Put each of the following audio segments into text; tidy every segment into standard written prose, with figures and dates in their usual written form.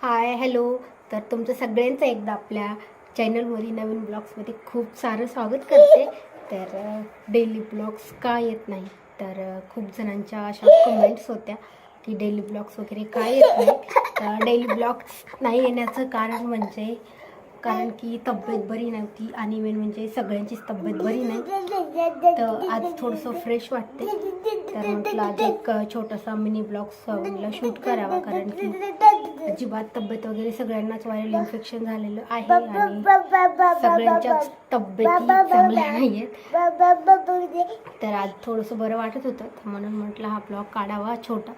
Hi hello. तर तुमचं सगळ्यांचं एकदा आपल्या चॅनलवरील नवीन ब्लॉग्समध्ये खूप सारं स्वागत करते. तर डेली ब्लॉग्स का येत नाही, तर खूप जणांच्या अशा कमेंट्स होत्या की डेली ब्लॉग्स वगैरे का येत नाही. तर डेली ब्लॉग्स नाही येण्याचं कारण की तब्येत बरी नव्हती आणि मेन म्हणजे सगळ्यांचीच तब्येत बरी नाही. तर आज थोडंसं फ्रेश वाटते, तर म्हटलं आज एक छोटासा मिनी ब्लॉग शूट करावा, कारण की अजिबात तब्येत वगैरे सगळ्यांनाच व्हायरल इन्फेक्शन झालेलं आहे आणि सगळ्यांच्याच तब्येती चांगल्या नाही आहेत. तर आज थोडंसं बरं वाटत होतं, म्हणून म्हटलं हा ब्लॉग काढावा छोटा.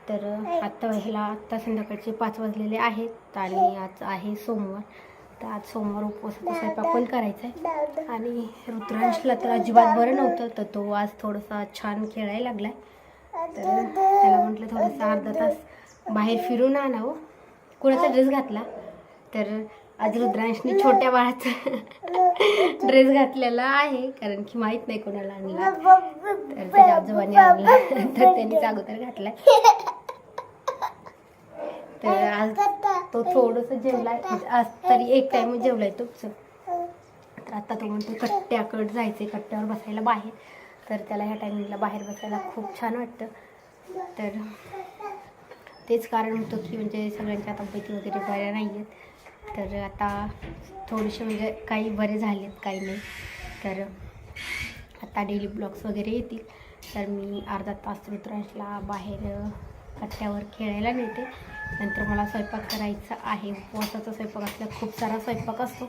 तर आत्ता संध्याकाळचे 5 वाजलेले आहेत आणि आज आहे सोमवार. तर आज सोमवार उपवासाचा स्वयंपाक पण करायचा आहे आणि रुद्रांशला तर अजिबात बरं नव्हतं, तर तो आज थोडासा छान खेळायला लागलाय. तर त्याला म्हटलं थोडंसं अर्धा तास बाहेर फिरून आणावं. कुणाचा ड्रेस घातला, तर आज रुद्रांशने छोट्या बाळाचा ड्रेस घातलेला आहे, कारण की माहीत नाही कोणाला आणला, तर त्याच्या आजोबांनी आणला तर त्यांनीच अगोदर घातलाय. तर आज तो थोडंसं जेवलाय, आज तरी एक टाइम जेवलाय तो. तर आता तो म्हणतो कट्ट्याकडे जायचे, कट्ट्यावर बसायला बाहेर. तर त्याला ह्या टायमिंगला बाहेर बसायला खूप छान वाटतं. तर तेच कारण होतं की म्हणजे सगळ्यांच्या तब्येती वगैरे बऱ्या नाही आहेत. तर आता थोडेसे म्हणजे काही बरे झालेत, काही नाही. तर आता डेली ब्लॉग्स वगैरे येतील. तर मी अर्धा तास रुद्रांशला बाहेर कट्ट्यावर खेळायला नेते. नंतर मला स्वयंपाक करायचा आहे. उपवासाचा स्वयंपाक असला खूप सारा स्वयंपाक असतो.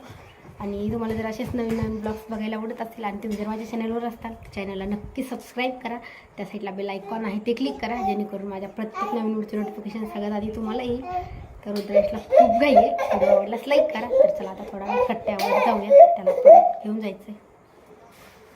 आणि तुम्हाला जर असेच नवीन नवीन ब्लॉग्स बघायला आवडत असतील आणि तुम्ही जर माझ्या चॅनलवर असताल, चॅनलला नक्की सबस्क्राईब करा. त्या साईडला बेल आयकॉन आहे ते क्लिक करा, जेणेकरून माझ्या प्रत्येक नवीन व्हिडिओचे नोटिफिकेशन सगळ्यात आधी तुम्हाला येईल. तर रुद्रांशला खूप घाई आहे, व्हिडिओ आवडल्यास लाईक करा. तर चला आता थोडा कट्ट्यावर जाऊया, त्याला परत घेऊन जायचं आहे.